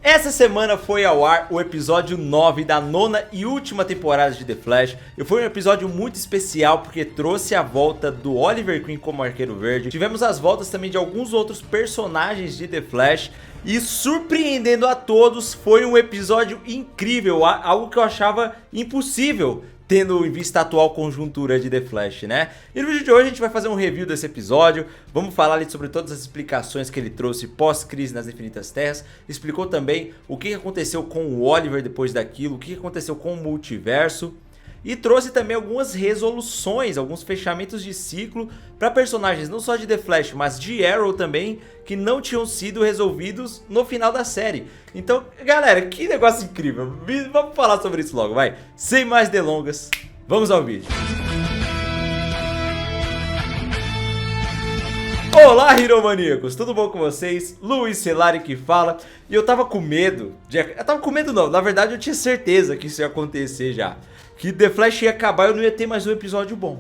Essa semana foi ao ar o episódio 9 da nona e última temporada de The Flash. E foi um episódio muito especial porque trouxe a volta do Oliver Queen como Arqueiro Verde. Tivemos as voltas também de alguns outros personagens de The Flash. E surpreendendo a todos, foi um episódio incrível, algo que eu achava impossível, tendo em vista a atual conjuntura de The Flash, né? E no vídeo de hoje a gente vai fazer um review desse episódio, vamos falar ali sobre todas as explicações que ele trouxe pós-crise nas Infinitas Terras, explicou também o que aconteceu com o Oliver depois daquilo, o que aconteceu com o multiverso, e trouxe também algumas resoluções, alguns fechamentos de ciclo para personagens não só de The Flash, mas de Arrow também, que não tinham sido resolvidos no final da série. Então, galera, que negócio incrível. Vamos falar sobre isso logo, vai. Sem mais delongas, vamos ao vídeo. Olá, Heromaníacos, tudo bom com vocês? Luiz Celari que fala. E eu tava com medo, não, na verdade eu tinha certeza que isso ia acontecer já. Que The Flash ia acabar e eu não ia ter mais um episódio bom.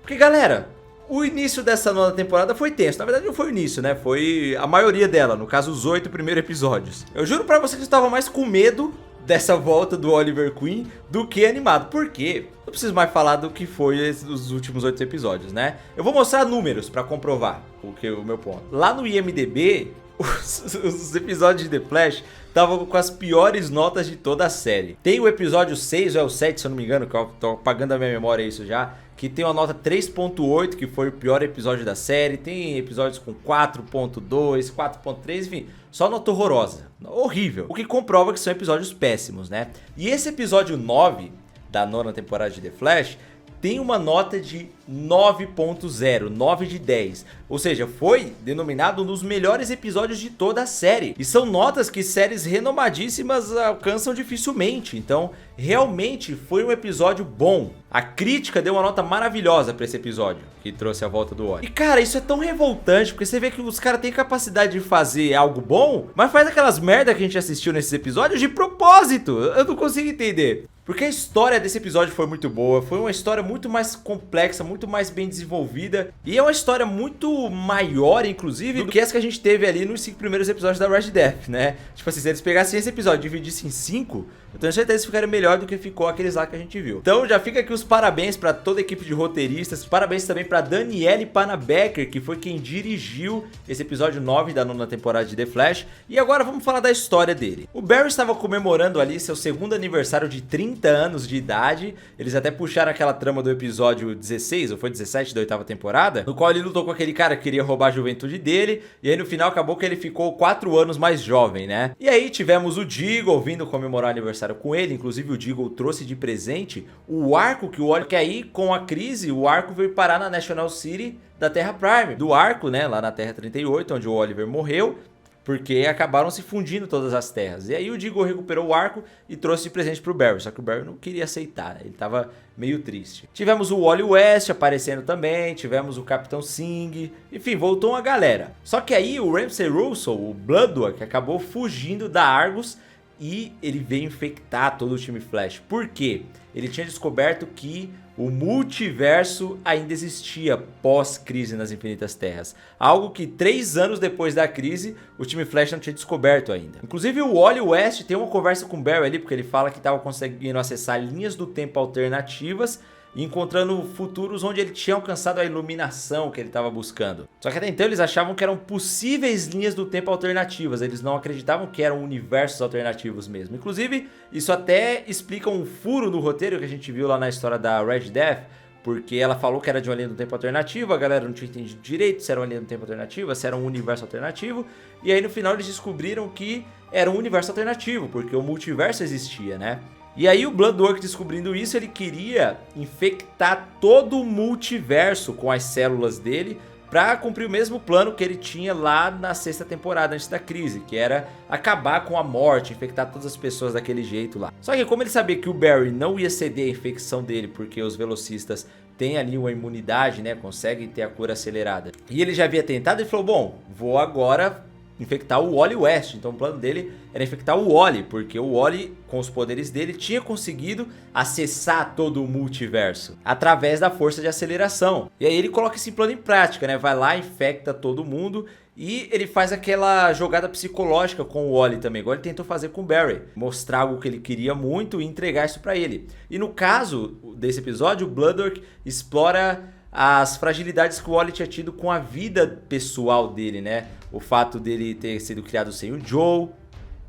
Porque, galera, o início dessa nova temporada foi tenso. Na verdade não foi o início, né? Foi a maioria dela, no caso os 8 primeiros episódios. Eu juro pra vocês que eu estava mais com medo dessa volta do Oliver Queen do que animado. Por quê? Não preciso mais falar do que foi os últimos 8 episódios, né? Eu vou mostrar números pra comprovar o meu ponto. Lá no IMDb, os episódios de The Flash estavam com as piores notas de toda a série. Tem o episódio 6 ou é o 7, se eu não me engano, que eu tô apagando a minha memória isso já, que tem uma nota 3.8, que foi o pior episódio da série. Tem episódios com 4.2, 4.3, enfim, só nota horrorosa, horrível. O que comprova que são episódios péssimos, né? E esse episódio 9 da nona temporada de The Flash tem uma nota de 9.0, 9 de 10. Ou seja, foi denominado um dos melhores episódios de toda a série. E são notas que séries renomadíssimas alcançam dificilmente. Então, realmente foi um episódio bom. A crítica deu uma nota maravilhosa pra esse episódio, que trouxe a volta do Oliver. E cara, isso é tão revoltante, porque você vê que os caras têm capacidade de fazer algo bom, mas faz aquelas merda que a gente assistiu nesses episódios de propósito. Eu não consigo entender. Porque a história desse episódio foi muito boa, foi uma história muito mais complexa, muito mais bem desenvolvida. E é uma história muito maior, inclusive, do que essa que a gente teve ali nos 5 primeiros episódios da Red Death, né? Tipo assim, se eles pegassem esse episódio e dividissem em 5, eu tenho certeza que ficaria melhor do que ficou aqueles lá que a gente viu. Então já fica aqui os parabéns pra toda a equipe de roteiristas, parabéns também pra Danielle Panabaker, que foi quem dirigiu esse episódio 9 da nona temporada de The Flash. E agora vamos falar da história dele. O Barry estava comemorando ali seu segundo aniversário de 30 anos de idade. Eles até puxaram aquela trama do episódio 16, ou foi 17 da oitava temporada, no qual ele lutou com aquele cara que queria roubar a juventude dele, e aí no final acabou que ele ficou 4 anos mais jovem, né? E aí tivemos o Deagle vindo comemorar o aniversário com ele. Inclusive o Deagle trouxe de presente o arco que o Oliver, que aí com a crise o arco veio parar na National City da Terra Prime, do arco, né, lá na Terra 38, onde o Oliver morreu, porque acabaram se fundindo todas as terras. E aí o Deagle recuperou o arco e trouxe de presente pro Barry, só que o Barry não queria aceitar, né? Ele tava meio triste. Tivemos o Wally West aparecendo também, tivemos o Capitão Singh, enfim, voltou uma galera. Só que aí o Ramsey Russell, o Bloodwork, acabou fugindo da Argus e ele veio infectar todo o time Flash. Por quê? Ele tinha descoberto que o multiverso ainda existia pós-crise nas Infinitas Terras. Algo que 3 anos depois da crise, o time Flash não tinha descoberto ainda. Inclusive o Wally West tem uma conversa com o Barry ali, porque ele fala que estava conseguindo acessar linhas do tempo alternativas e encontrando futuros onde ele tinha alcançado a iluminação que ele estava buscando. Só que até então eles achavam que eram possíveis linhas do tempo alternativas, eles não acreditavam que eram universos alternativos mesmo. Inclusive, isso até explica um furo no roteiro que a gente viu lá na história da Red Death, porque ela falou que era de uma linha do tempo alternativa, a galera não tinha entendido direito se era uma linha do tempo alternativa, se era um universo alternativo, e aí no final eles descobriram que era um universo alternativo, porque o multiverso existia, né? E aí o Bloodwork, descobrindo isso, ele queria infectar todo o multiverso com as células dele para cumprir o mesmo plano que ele tinha lá na 6ª temporada antes da crise, que era acabar com a morte, infectar todas as pessoas daquele jeito lá. Só que como ele sabia que o Barry não ia ceder a infecção dele, porque os velocistas têm ali uma imunidade, né, conseguem ter a cura acelerada, e ele já havia tentado, ele falou, bom, vou agora infectar o Wally West. Então o plano dele era infectar o Wally, porque o Wally, com os poderes dele, tinha conseguido acessar todo o multiverso através da força de aceleração. E aí ele coloca esse plano em prática, né? Vai lá, infecta todo mundo. E ele faz aquela jogada psicológica com o Wally também, igual ele tentou fazer com o Barry. Mostrar algo que ele queria muito e entregar isso pra ele. E no caso desse episódio, o Bloodwork explora as fragilidades que o Wally tinha tido com a vida pessoal dele, né? O fato dele ter sido criado sem o Joe.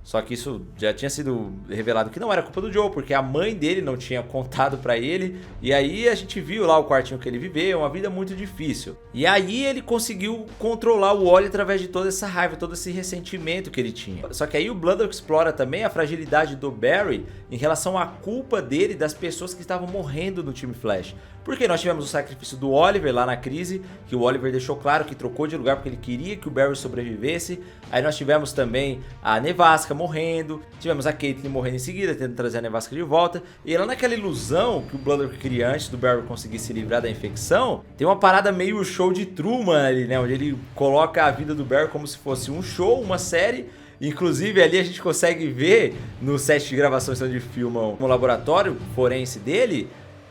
Só que isso já tinha sido revelado que não era culpa do Joe, porque a mãe dele não tinha contado pra ele. E aí a gente viu lá o quartinho que ele viveu, uma vida muito difícil. E aí ele conseguiu controlar o Wally através de toda essa raiva, todo esse ressentimento que ele tinha. Só que aí o Bloodwork explora também a fragilidade do Barry em relação à culpa dele das pessoas que estavam morrendo no time Flash. Porque nós tivemos o sacrifício do Oliver lá na crise, que o Oliver deixou claro que trocou de lugar porque ele queria que o Barry sobrevivesse. Aí nós tivemos também a Nevasca morrendo, tivemos a Caitlyn morrendo em seguida, tentando trazer a Nevasca de volta. E lá naquela ilusão que o Bloodwork cria antes do Barry conseguir se livrar da infecção, tem uma parada meio show de Truman ali, né? Onde ele coloca a vida do Barry como se fosse um show, uma série. Inclusive ali a gente consegue ver no set de gravações onde filmam no laboratório forense dele,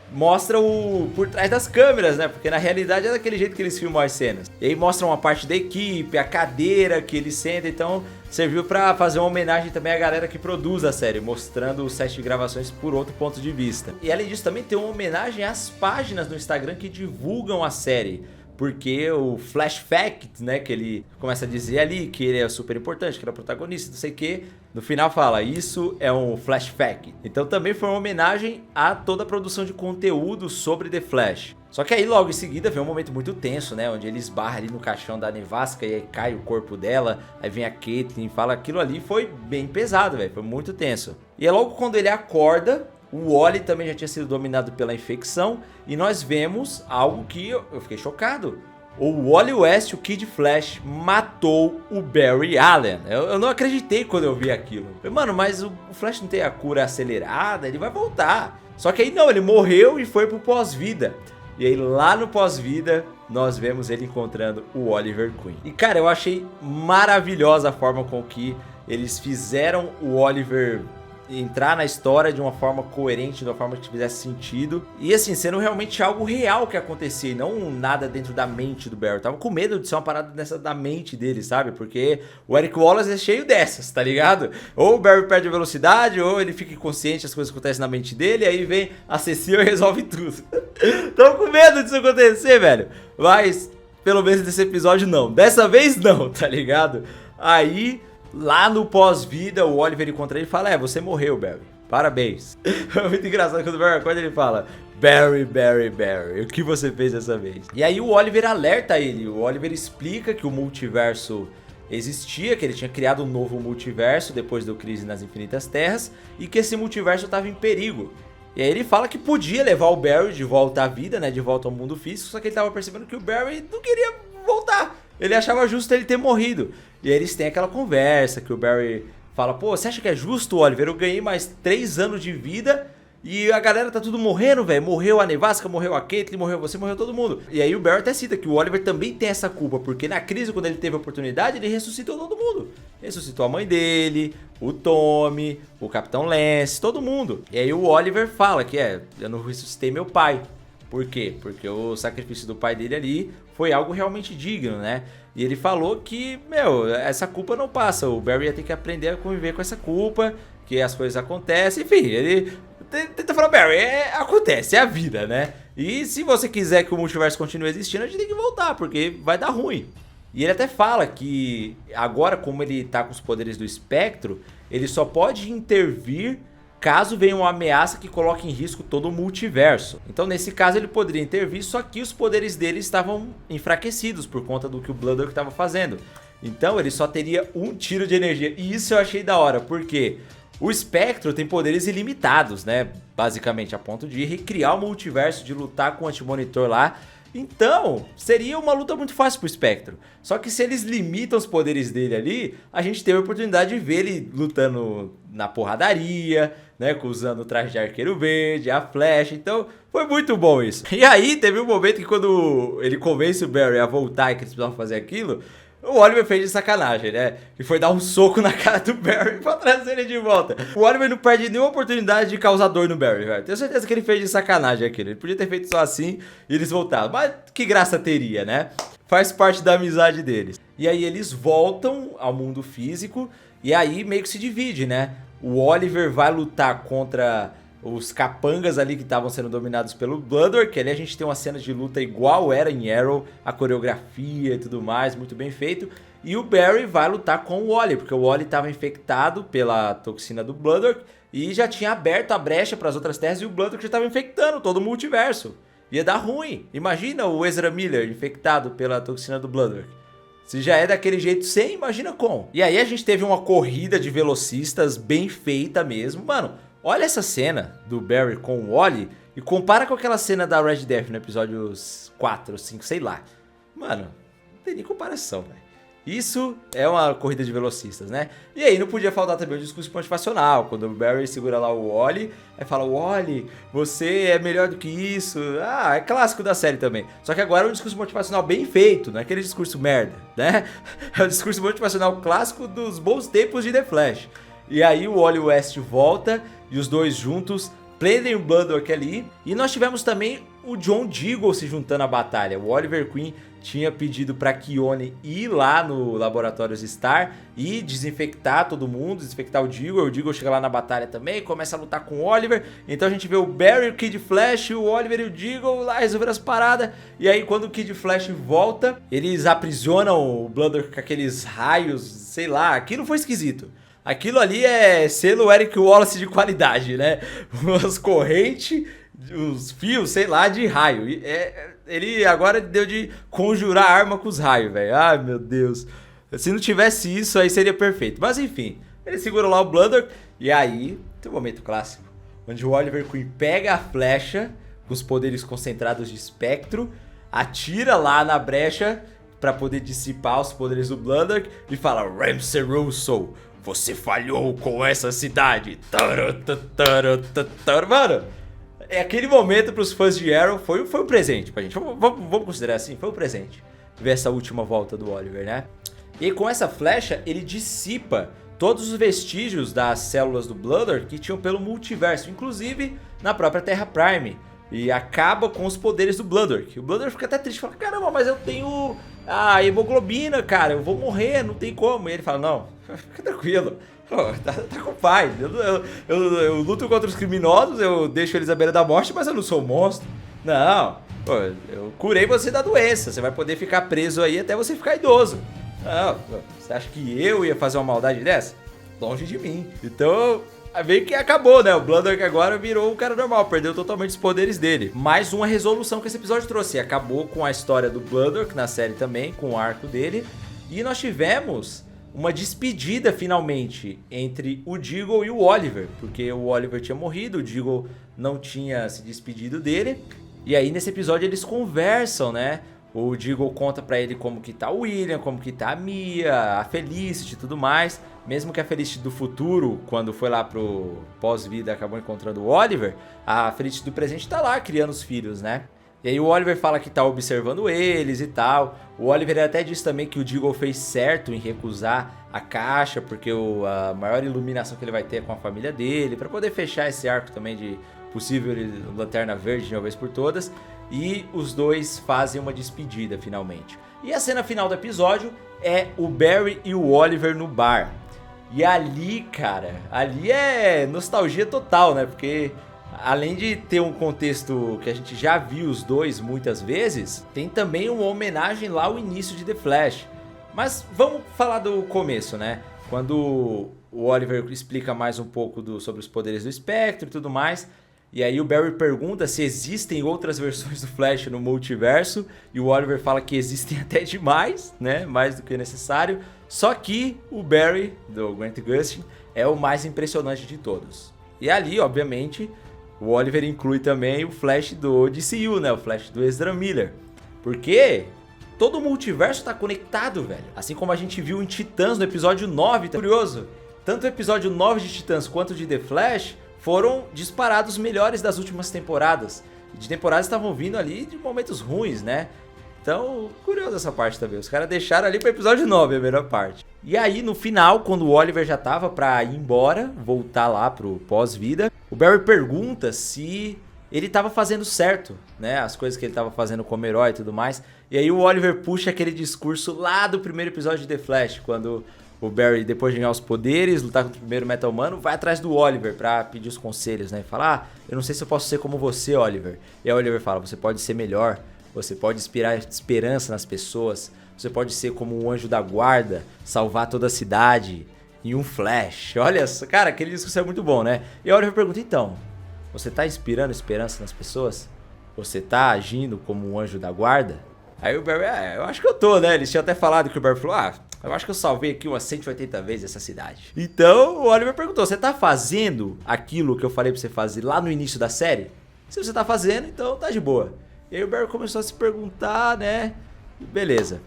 mostra o por trás das câmeras, né? Porque na realidade é daquele jeito que eles filmam as cenas. E aí mostra uma parte da equipe, a cadeira que eles sentam, então serviu pra fazer uma homenagem também à galera que produz a série, mostrando o set de gravações por outro ponto de vista. E além disso também tem uma homenagem às páginas no Instagram que divulgam a série. Porque o Flash Fact, né, que ele começa a dizer ali que ele é super importante, que ele é o protagonista, não sei o que, no final fala, isso é um Flash Fact. Então também foi uma homenagem a toda a produção de conteúdo sobre The Flash. Só que aí logo em seguida vem um momento muito tenso, né, onde ele esbarra ali no caixão da Nevasca e aí cai o corpo dela, aí vem a Caitlyn e fala, aquilo ali foi bem pesado, velho, foi muito tenso. E é logo quando ele acorda, o Wally também já tinha sido dominado pela infecção e nós vemos algo que eu fiquei chocado. O Wally West, o Kid Flash, matou o Barry Allen. Eu não acreditei quando eu vi aquilo. Falei, mano, mas o Flash não tem a cura acelerada, ele vai voltar. Só que aí não, ele morreu e foi pro pós-vida. E aí lá no pós-vida nós vemos ele encontrando o Oliver Queen. E cara, eu achei maravilhosa a forma com que eles fizeram o Oliver entrar na história de uma forma coerente, de uma forma que fizesse sentido. E assim, sendo realmente algo real que acontecia, e não nada dentro da mente do Barry. Eu tava com medo de ser uma parada dessa da mente dele, sabe? Porque o Eric Wallace é cheio dessas, tá ligado? Ou o Barry perde a velocidade, ou ele fica inconsciente, as coisas acontecem na mente dele, aí vem a Cecil e resolve tudo. Tava com medo disso acontecer, velho. Mas, pelo menos nesse episódio não. Dessa vez não, tá ligado? Aí lá no pós-vida, o Oliver encontra ele e fala, você morreu, Barry. Parabéns. É muito engraçado quando o Barry acorda, ele fala, Barry, Barry, Barry, o que você fez dessa vez? E aí o Oliver alerta ele, o Oliver explica que o multiverso existia, que ele tinha criado um novo multiverso depois do Crise nas Infinitas Terras e que esse multiverso estava em perigo. E aí ele fala que podia levar o Barry de volta à vida, né, de volta ao mundo físico, só que ele estava percebendo que o Barry não queria voltar. Ele achava justo ele ter morrido. E aí eles têm aquela conversa que o Barry fala, pô, você acha que é justo, Oliver? Eu ganhei mais 3 anos de vida e a galera tá tudo morrendo, velho. Morreu a Nevasca, morreu a Caitlyn, morreu você, morreu todo mundo. E aí o Barry até cita que o Oliver também tem essa culpa, porque na crise, quando ele teve a oportunidade, ele ressuscitou todo mundo. Ressuscitou a mãe dele, o Tommy, o Capitão Lance, todo mundo. E aí o Oliver fala que eu não ressuscitei meu pai. Por quê? Porque o sacrifício do pai dele ali foi algo realmente digno, né? E ele falou que, essa culpa não passa. O Barry ia ter que aprender a conviver com essa culpa, que as coisas acontecem. Enfim, ele tenta falar, Barry, acontece, é a vida, né? E se você quiser que o multiverso continue existindo, a gente tem que voltar, porque vai dar ruim. E ele até fala que agora, como ele tá com os poderes do espectro, ele só pode intervir caso venha uma ameaça que coloque em risco todo o multiverso. Então nesse caso ele poderia intervir, só que os poderes dele estavam enfraquecidos por conta do que o Bloodwork estava fazendo. Então ele só teria um tiro de energia. E isso eu achei da hora, porque o espectro tem poderes ilimitados, né? Basicamente, a ponto de recriar o multiverso, de lutar com o Anti-Monitor lá. Então, seria uma luta muito fácil pro Espectro. Só que se eles limitam os poderes dele ali, a gente teve a oportunidade de ver ele lutando na porradaria, né, usando o traje de Arqueiro Verde, a flecha. Então, foi muito bom isso. E aí, teve um momento que quando ele convence o Barry a voltar e que eles precisavam fazer aquilo, O Oliver fez de sacanagem, né? E foi dar um soco na cara do Barry pra trazer ele de volta. O Oliver não perde nenhuma oportunidade de causar dor no Barry, velho. Tenho certeza que ele fez de sacanagem aquilo. Ele podia ter feito só assim e eles voltaram. Mas que graça teria, né? Faz parte da amizade deles. E aí eles voltam ao mundo físico e aí meio que se divide, né? O Oliver vai lutar contra os capangas ali que estavam sendo dominados pelo Bloodwork, que ali a gente tem uma cena de luta igual era em Arrow, a coreografia e tudo mais, muito bem feito. E o Barry vai lutar com o Wally, porque o Wally estava infectado pela toxina do Bloodwork e já tinha aberto a brecha para as outras terras e o Bloodwork já estava infectando todo o multiverso. Ia dar ruim. Imagina o Ezra Miller infectado pela toxina do Bloodwork. Se já é daquele jeito sem, imagina com. E aí a gente teve uma corrida de velocistas bem feita mesmo, mano. Olha essa cena do Barry com o Wally e compara com aquela cena da Red Death no episódio 4, 5, sei lá. Mano, não tem nem comparação, velho. Isso é uma corrida de velocistas, né? E aí não podia faltar também o discurso motivacional, quando o Barry segura lá o Wally, aí fala: Wally, você é melhor do que isso. Ah, é clássico da série também. Só que agora é um discurso motivacional bem feito, não é aquele discurso merda, né? É o discurso motivacional clássico dos bons tempos de The Flash. E aí o Wally West volta e os dois juntos prendem o Bloodwork ali. E nós tivemos também o John Diggle se juntando à batalha. O Oliver Queen tinha pedido para Keone ir lá no Laboratórios Star e desinfectar todo mundo, desinfectar o Diggle. O Diggle chega lá na batalha também, começa a lutar com o Oliver. Então a gente vê o Barry, o Kid Flash, o Oliver e o Diggle lá resolver as paradas. E aí quando o Kid Flash volta, eles aprisionam o Bloodwork com aqueles raios, sei lá, aquilo foi esquisito. Aquilo ali é selo Eric Wallace de qualidade, né? As correntes, os fios, sei lá, de raio. Ele agora deu de conjurar arma com os raios, velho. Ai, meu Deus. Se não tivesse isso, aí seria perfeito. Mas enfim, ele segura lá o Bloodwork. E aí, tem um momento clássico, onde o Oliver Queen pega a flecha com os poderes concentrados de espectro, atira lá na brecha para poder dissipar os poderes do Bloodwork e fala: Ramsey Russo, você falhou com essa cidade. Mano, é aquele momento pros fãs de Arrow. Foi um presente pra gente. Vamos considerar assim, foi um presente ver essa última volta do Oliver, né? E aí, com essa flecha, ele dissipa todos os vestígios das células do Bloodwork que tinham pelo multiverso, inclusive na própria Terra Prime. E acaba com os poderes do Bloodwork. O Bloodwork fica até triste, fala: caramba, mas eu tenho a hemoglobina, cara, eu vou morrer, não tem como. E ele fala: não, fica tranquilo, tá com paz. Eu luto contra os criminosos, eu deixo eles à beira da morte, mas eu não sou um monstro. Não, eu curei você da doença, você vai poder ficar preso aí até você ficar idoso. Não, você acha que eu ia fazer uma maldade dessa? Longe de mim. Então, meio que acabou, né? O Bloodwork agora virou um cara normal, perdeu totalmente os poderes dele. Mais uma resolução que esse episódio trouxe. Acabou com a história do Bloodwork na série também, com o arco dele. E nós tivemos uma despedida finalmente entre o Diggle e o Oliver, porque o Oliver tinha morrido, o Diggle não tinha se despedido dele. E aí nesse episódio eles conversam, né? O Diggle conta pra ele como que tá o William, como que tá a Mia, a Felicity e tudo mais. Mesmo que a Felicity do futuro, quando foi lá pro pós-vida, acabou encontrando o Oliver, a Felicity do presente tá lá criando os filhos, né? E aí o Oliver fala que tá observando eles e tal. O Oliver até disse também que o Diggle fez certo em recusar a caixa, porque a maior iluminação que ele vai ter é com a família dele, pra poder fechar esse arco também de possível Lanterna Verde de uma vez por todas. E os dois fazem uma despedida finalmente. E a cena final do episódio é o Barry e o Oliver no bar. E ali, cara, ali é nostalgia total, né? Porque além de ter um contexto que a gente já viu os dois muitas vezes, tem também uma homenagem lá ao início de The Flash. Mas vamos falar do começo, né? Quando o Oliver explica mais um pouco sobre os poderes do espectro e tudo mais. E aí o Barry pergunta se existem outras versões do Flash no multiverso. E o Oliver fala que existem até demais, né? Mais do que necessário. Só que o Barry, do Grant Gustin, é o mais impressionante de todos. E ali, obviamente, o Oliver inclui também o Flash do DCU, né? O Flash do Ezra Miller. Porque todo o multiverso tá conectado, velho. Assim como a gente viu em Titãs no episódio 9. Tá curioso? Tanto o episódio 9 de Titãs quanto de The Flash foram disparados melhores das últimas temporadas. De temporadas estavam vindo ali de momentos ruins, né? Então, curioso essa parte também. Os caras deixaram ali pro episódio 9, a melhor parte. E aí, no final, quando o Oliver já tava pra ir embora, voltar lá pro pós-vida, o Barry pergunta se ele tava fazendo certo, né? As coisas que ele tava fazendo como herói e tudo mais. E aí o Oliver puxa aquele discurso lá do primeiro episódio de The Flash, quando o Barry, depois de ganhar os poderes, lutar contra o primeiro Metal Humano, vai atrás do Oliver pra pedir os conselhos, né? E fala, eu não sei se eu posso ser como você, Oliver. E aí o Oliver fala, você pode ser melhor, você pode inspirar esperança nas pessoas, você pode ser como um anjo da guarda, salvar toda a cidade em um flash. Olha, cara, aquele discurso é muito bom, né? E o Oliver pergunta, então, você tá inspirando esperança nas pessoas? Você tá agindo como um anjo da guarda? Aí o Barry, eu acho que eu tô, né? Eles tinham até falado que o Barry falou, eu acho que eu salvei aqui umas 180 vezes essa cidade. Então, o Oliver perguntou, você tá fazendo aquilo que eu falei pra você fazer lá no início da série? Se você tá fazendo, então tá de boa. E aí o Barry começou a se perguntar, né? Beleza.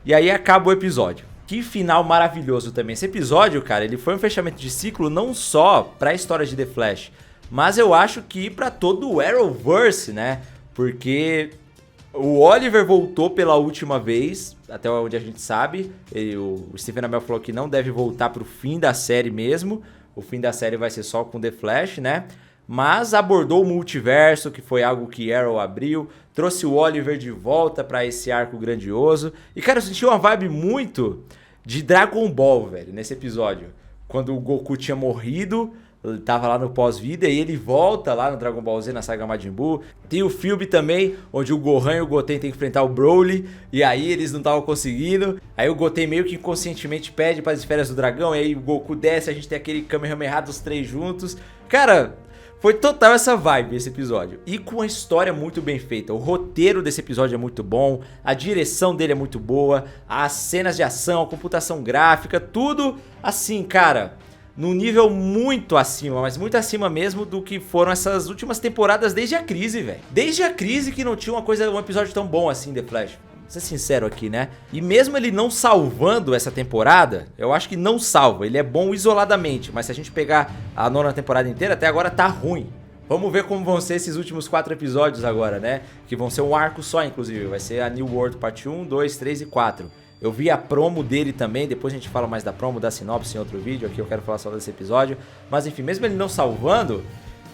E aí acaba o episódio. Que final maravilhoso também. Esse episódio, cara, ele foi um fechamento de ciclo não só pra história de The Flash, mas eu acho que pra todo o Arrowverse, né? Porque o Oliver voltou pela última vez, até onde a gente sabe. O Stephen Amell falou que não deve voltar pro fim da série mesmo. O fim da série vai ser só com The Flash, né? Mas abordou o multiverso, que foi algo que Arrow abriu. Trouxe o Oliver de volta pra esse arco grandioso. E, cara, eu senti uma vibe muito de Dragon Ball, velho, nesse episódio. Quando o Goku tinha morrido, ele tava lá no pós-vida e ele volta lá no Dragon Ball Z, na saga Majin Buu. Tem o filme também, onde o Gohan e o Goten tem que enfrentar o Broly, e aí eles não estavam conseguindo. Aí o Goten meio que inconscientemente pede para as esferas do dragão, e aí o Goku desce, a gente tem aquele Kamehameha dos três juntos. Cara, foi total essa vibe esse episódio. E com uma história muito bem feita. O roteiro desse episódio é muito bom, a direção dele é muito boa, as cenas de ação, a computação gráfica, tudo assim, cara, num nível muito acima, mas muito acima mesmo do que foram essas últimas temporadas desde a crise, velho. Desde a crise que não tinha um episódio tão bom assim, The Flash. Vou ser sincero aqui, né? E mesmo ele não salvando essa temporada, eu acho que não salva. Ele é bom isoladamente, mas se a gente pegar a nona temporada inteira, até agora tá ruim. Vamos ver como vão ser esses últimos 4 episódios agora, né? Que vão ser um arco só, inclusive. Vai ser a New World parte 1, 2, 3 e 4. Eu vi a promo dele também, depois a gente fala mais da promo, da sinopse em outro vídeo, aqui eu quero falar só desse episódio. Mas enfim, mesmo ele não salvando,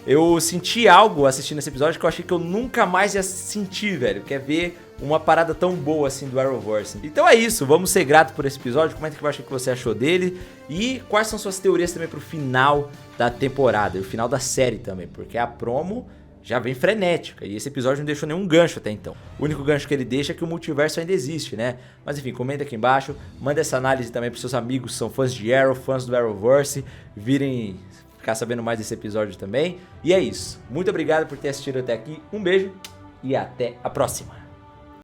eu senti algo assistindo esse episódio que eu achei que eu nunca mais ia sentir, velho. Que é ver uma parada tão boa assim do Arrowverse. Então é isso, vamos ser gratos por esse episódio. Comenta aqui embaixo o que você achou dele e quais são suas teorias também pro final da temporada e o final da série também, porque a promo já vem frenética, e esse episódio não deixou nenhum gancho até então. O único gancho que ele deixa é que o multiverso ainda existe, né? Mas enfim, comenta aqui embaixo, manda essa análise também pros seus amigos que são fãs de Arrow, fãs do Arrowverse, virem ficar sabendo mais desse episódio também. E é isso, muito obrigado por ter assistido até aqui, um beijo e até a próxima.